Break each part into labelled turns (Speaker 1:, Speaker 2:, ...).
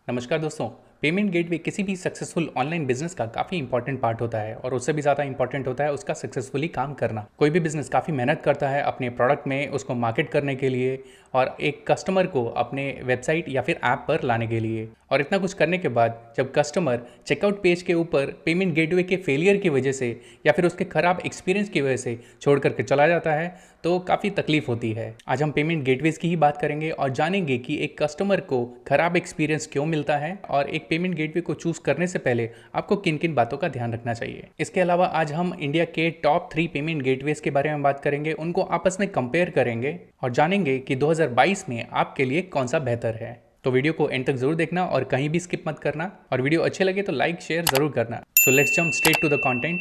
Speaker 1: नमस्कार दोस्तों। Payment gateway किसी भी सक्सेसफुल ऑनलाइन बिजनेस का काफ़ी इंपॉर्टेंट पार्ट होता है और उससे भी ज़्यादा इंपॉर्टेंट होता है उसका सक्सेसफुली काम करना। कोई भी बिजनेस काफ़ी मेहनत करता है अपने प्रोडक्ट में उसको मार्केट करने के लिए और एक कस्टमर को अपने वेबसाइट या फिर ऐप पर लाने के लिए। और इतना कुछ करने के बाद जब कस्टमर चेकआउट पेज के ऊपर पेमेंट गेटवे के फेलियर की वजह से या फिर उसके ख़राब एक्सपीरियंस की वजह से छोड़ करके चला जाता है तो काफ़ी तकलीफ होती है। आज हम पेमेंट गेटवेज की ही बात करेंगे और जानेंगे कि एक कस्टमर को खराब एक्सपीरियंस क्यों मिलता है और एक पेमेंट गेटवे को चूज करने से पहले आपको किन किन बातों का ध्यान रखना चाहिए। इसके अलावा आज हम इंडिया के टॉप 3 पेमेंट गेटवेज के बारे में बात करेंगे, उनको आपस में कंपेयर करेंगे और जानेंगे कि 2022 में आपके लिए कौन सा बेहतर है। तो वीडियो को एंड तक जरूर देखना और कहीं भी स्किप मत करना और वीडियो अच्छे लगे तो लाइक शेयर जरूर करना। So let's jump straight to the content.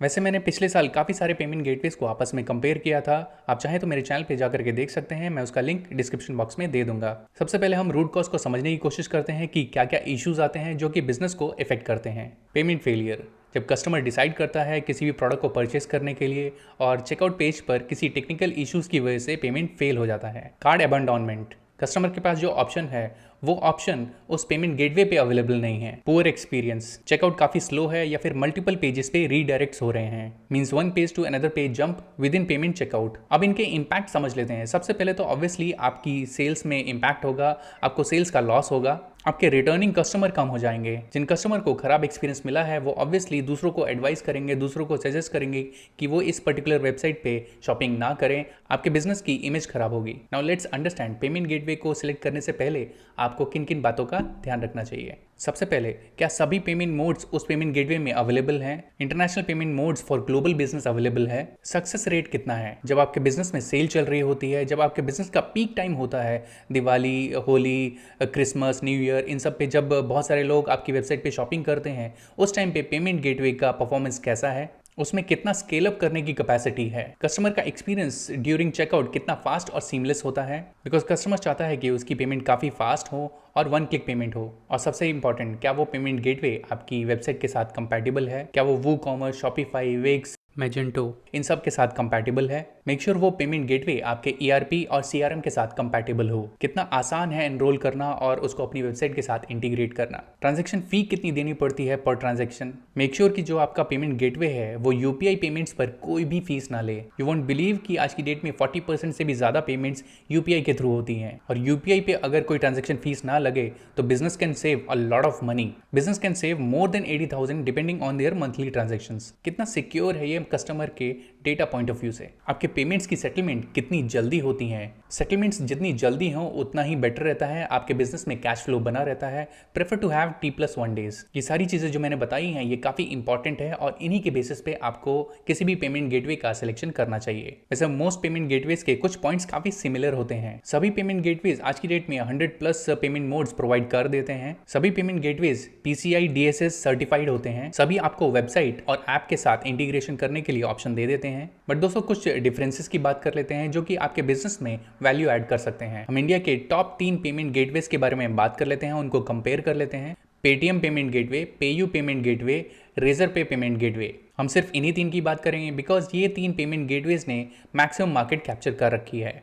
Speaker 1: वैसे मैंने पिछले साल काफ़ी सारे पेमेंट गेटवेज को आपस में कंपेयर किया था। आप चाहें तो मेरे चैनल पे जाकर के देख सकते हैं, मैं उसका लिंक डिस्क्रिप्शन बॉक्स में दे दूंगा। सबसे पहले हम रूट कॉज को समझने की कोशिश करते हैं कि क्या क्या इश्यूज आते हैं जो कि बिजनेस को इफेक्ट करते हैं। पेमेंट फेलियर, जब कस्टमर डिसाइड करता है किसी भी प्रोडक्ट को परचेस करने के लिए और चेकआउट पेज पर किसी टेक्निकल इश्यूज की वजह से पेमेंट फेल हो जाता है। कार्ड अबंडोनमेंट, कस्टमर के पास जो ऑप्शन है वो ऑप्शन उस पेमेंट गेटवे पे अवेलेबल नहीं है। पुअर एक्सपीरियंस, चेकआउट काफी स्लो है या फिर मल्टीपल पेजेस पे रीडायरेक्ट्स हो रहे हैं, means one page to another page jump within payment checkout. अब इनके इंपैक्ट समझ लेते हैं। सबसे पहले तो ऑब्वियसली आपकी सेल्स में इंपैक्ट होगा, आपको सेल्स का लॉस होगा, आपके रिटर्निंग कस्टमर कम हो जाएंगे। जिन कस्टमर को खराब एक्सपीरियंस मिला है वो ऑब्वियसली दूसरों को एडवाइस करेंगे, दूसरों को सजेस्ट करेंगे कि वो इस पर्टिकुलर वेबसाइट पे शॉपिंग ना करें, आपके बिजनेस की इमेज खराब होगी। Now let's understand payment gateway को सिलेक्ट करने से पहले आपको किन किन बातों का ध्यान रखना चाहिए। सबसे पहले, क्या सभी पेमेंट मोड्स उस पेमेंट गेटवे में अवेलेबल हैं? International payment modes for global business available है? सक्सेस रेट कितना है? जब आपके बिजनेस में सेल चल रही होती है, जब आपके बिजनेस का पीक टाइम होता है, Diwali, Holi, Christmas, new year, इन सब पे जब बहुत सारे लोग आपकी वेबसाइट पे शॉपिंग करते हैं, उस टाइम पे पेमेंट गेटवे का परफॉर्मेंस कैसा है? उसमें कितना स्केल अप करने की कैपेसिटी है? कस्टमर का एक्सपीरियंस ड्यूरिंग चेकआउट कितना फास्ट और सीमलेस होता है? बिकॉज कस्टमर चाहता है कि उसकी पेमेंट काफ़ी फास्ट हो और वन क्लिक पेमेंट हो। और सबसे इंपॉर्टेंट, क्या वो पेमेंट गेटवे आपकी वेबसाइट के साथ कंपैटिबल है? क्या वो वूकॉमर्स, शॉपिफाई, विक्स, मैजेंटो इन सब के साथ कंपैटिबल है? मेक श्योर वो पेमेंट गेटवे आपके ERP और CRM के साथ कंपैटिबल हो। कितना आसान है एनरोल करना और उसको अपनी वेबसाइट के साथ इंटीग्रेट करना? ट्रांजैक्शन फी कितनी देनी पड़ती है पर ट्रांजैक्शन? मेक श्योर कि जो आपका पेमेंट गेटवे है वो UPI पेमेंट्स पर कोई भी फीस ना ले। यू वोंट बिलीव कि आज की डेट में 40% से भी ज़्यादा पेमेंट्स UPI के थ्रू होती हैं और UPI पे अगर कोई ट्रांजैक्शन फीस ना लगे तो business can save a lot of money. Business can save more than 80,000 depending on their monthly transactions. कितना सिक्योर है ये कस्टमर के डेटा पॉइंट ऑफ व्यू से? आपके पेमेंट्स की सेटलमेंट कितनी जल्दी होती हैं? सेटलमेंट्स जितनी जल्दी हो उतना ही बेटर रहता है, आपके बिजनेस में कैश फ्लो बना रहता है। Prefer to have T+1 days. ये सारी चीजें जो मैंने बताई हैं ये काफी इंपॉर्टेंट है और इन्हीं के बेसिस पे आपको किसी भी पेमेंट गेटवे का सिलेक्शन करना चाहिए। वैसे मोस्ट पेमेंट गेटवेज के कुछ पॉइंट्स काफी सिमिलर होते हैं। सभी पेमेंट गेटवेज आज की डेट में 100+ पेमेंट मोड्स प्रोवाइड कर देते हैं। सभी payment gateways PCI DSS certified होते हैं। सभी आपको वेबसाइट और ऐप के साथ इंटीग्रेशन करने के लिए ऑप्शन दे देते हैं। बट दोस्तों कुछ डिफरेंसेस की बात कर लेते हैं जो कि आपके बिजनेस में वैल्यू ऐड कर सकते हैं। हम इंडिया के टॉप 3 पेमेंट गेटवेज के बारे में बात कर लेते हैं, उनको कंपेयर कर लेते हैं। Paytm payment gateway, PayU payment gateway, Razorpay payment gateway. हम सिर्फ इन्हीं 3 की बात करेंगे बिकॉज ये 3 पेमेंट गेटवेज ने मैक्सिमम मार्केट कैप्चर कर रखी है।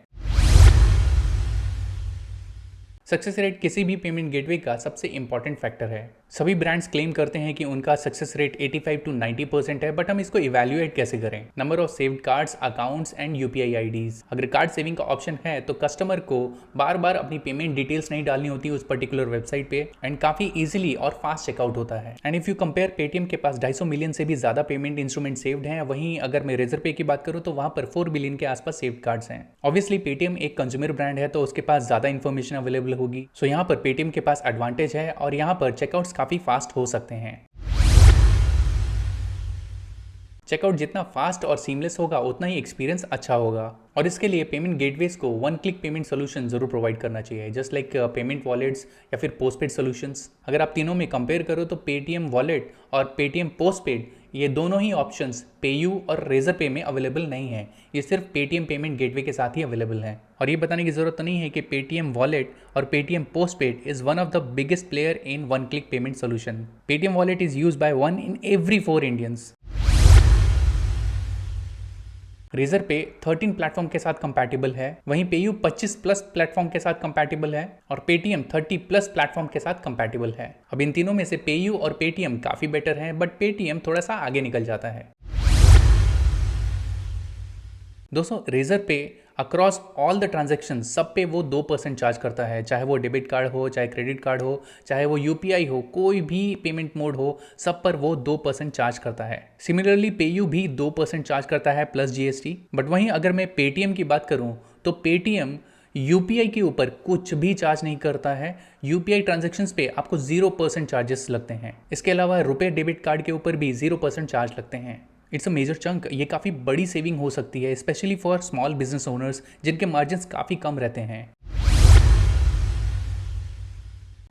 Speaker 1: सक्सेस रेट किसी भी पेमेंट गेटवे का सबसे इंपॉर्टेंट फैक्टर है। सभी ब्रांड्स क्लेम करते हैं कि उनका सक्सेस रेट 85 to 90% है, बट हम इसको इवैल्यूएट कैसे करें? Number of saved cards, accounts and UPI IDs। अगर कार्ड सेविंग का ऑप्शन है तो कस्टमर को बार बार अपनी पेमेंट डिटेल्स नहीं डालनी होती उस पर्टिकुलर वेबसाइट पे एंड काफी इजीली और फास्ट चेकआउट होता है। And if you compare, Paytm के पास 250 मिलियन से भी ज्यादा पेमेंट इंस्ट्रूमेंट सेव्ड हैं, वहीं अगर मैं रेजरपे की बात करूँ तो वहां पर 4 बिलियन के आसपास सेव्ड कार्ड्स हैं। ऑब्वियसली पेटीएम एक कंज्यूमर ब्रांड है तो उसके पास ज्यादा इन्फॉर्मेशन अवेलेबल होगी, सो यहाँ पर पेटीएम के पास एडवांटेज है और यहाँ पर चेकआउट्स काफी फास्ट हो सकते हैं। चेकआउट जितना फास्ट और सीमलेस होगा उतना ही एक्सपीरियंस अच्छा होगा और इसके लिए पेमेंट गेटवेज को वन क्लिक पेमेंट सोल्यूशन जरूर प्रोवाइड करना चाहिए, जस्ट लाइक पेमेंट वॉलेट्स या फिर पोस्टपेड सोल्यूशंस। अगर आप तीनों में कंपेयर करो तो पेटीएम वॉलेट और पेटीएम पोस्टपेड ये दोनों ही ऑप्शंस पेयू और रेजरपे में अवेलेबल नहीं है। ये सिर्फ पेटीएम पेमेंट गेटवे के साथ ही अवेलेबल है और ये बताने की जरूरत नहीं है कि पेटीएम वॉलेट और Paytm postpaid is one of the biggest player in one click payment solution. Paytm wallet is used by 1 in every 4 Indians. Razorpay 13 platform के साथ कंपैटिबल है, वहीं पेयू 25 प्लस प्लेटफॉर्म के साथ कंपैटिबल है और Paytm 30 plus platform के साथ कंपैटिबल है। अब इन तीनों में से पेयू और पेटीएम काफी बेटर है, बट पेटीएम थोड़ा सा आगे निकल जाता है। दोस्तों रेजर पे अक्रॉस ऑल द ट्रांजेक्शन सब पे वो 2% चार्ज करता है, चाहे वो डेबिट कार्ड हो, चाहे क्रेडिट कार्ड हो, चाहे वो यूपीआई हो, कोई भी पेमेंट मोड हो, सब पर वो 2% चार्ज करता है। सिमिलरली पेयू भी 2% चार्ज करता है प्लस जीएसटी। बट वहीं अगर मैं पेटीएम की बात करूं तो पेटीएम यूपीआई के ऊपर कुछ भी चार्ज नहीं करता है। यूपीआई ट्रांजेक्शन्स पे आपको 0% चार्जेस लगते हैं। इसके अलावा रुपए डेबिट कार्ड के ऊपर भी 0% चार्ज लगते हैं। It's a major chunk. ये काफ़ी बड़ी सेविंग हो सकती है, specially for small business owners जिनके मार्जिन्स काफ़ी कम रहते हैं।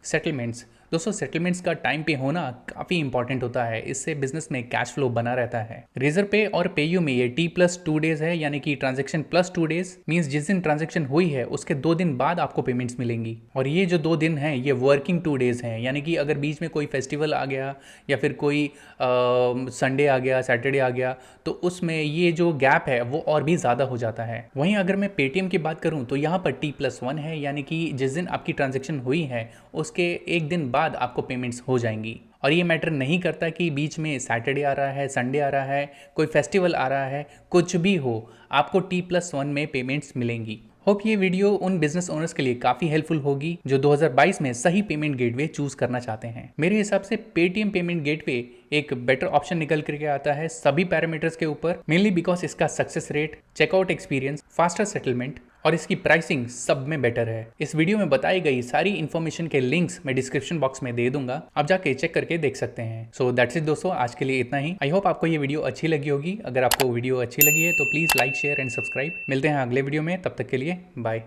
Speaker 1: सेटलमेंट्स। दोस्तों सेटलमेंट्स का टाइम पे होना काफ़ी इंपॉर्टेंट होता है, इससे बिजनेस में कैश फ्लो बना रहता है। रेजर पे और पेयू में ये T+2 डेज है, यानी कि ट्रांजेक्शन प्लस 2 डेज मीन्स जिस दिन ट्रांजेक्शन हुई है उसके 2 दिन बाद आपको पेमेंट्स मिलेंगी। और ये जो 2 दिन हैं ये वर्किंग 2 डेज हैं, यानी कि अगर बीच में कोई फेस्टिवल आ गया या फिर कोई संडे आ गया, सैटरडे आ गया, तो उसमें ये जो गैप है वो और भी ज़्यादा हो जाता है। वहीं अगर मैं पेटीएम की बात करूँ तो यहाँ पर T+1 है, यानी कि जिस दिन आपकी ट्रांजेक्शन हुई है उसके एक दिन बाद आपको पेमेंट्स हो जाएंगी। और ये मैटर नहीं करता कि बीच में सैटरडे आ रहा है, संडे आ रहा है, कोई फेस्टिवल आ रहा है, कुछ भी हो, आपको T+1 में पेमेंट्स मिलेंगी। होप ये वीडियो उन बिजनेस ओनर्स के लिए काफ़ी हेल्पफुल होगी जो 2022 में सही पेमेंट गेटवे चूज करना चाहते हैं। मेरे हिसाब से पेटीएम पेमेंट गेटवे एक बेटर ऑप्शन निकल करके आता है सभी पैरामीटर्स के ऊपर, मेनली बिकॉज इसका success rate, checkout experience, faster settlement और इसकी प्राइसिंग सब में बेटर है। इस वीडियो में बताई गई सारी इन्फॉर्मेशन के लिंक्स मैं डिस्क्रिप्शन बॉक्स में दे दूंगा, आप जाके चेक करके देख सकते हैं। सो दैट्स इट दोस्तों, आज के लिए इतना ही। आई होप आपको ये वीडियो अच्छी लगी होगी। अगर आपको वीडियो अच्छी लगी है तो please like, share and subscribe. मिलते हैं अगले वीडियो में, तब तक के लिए बाय।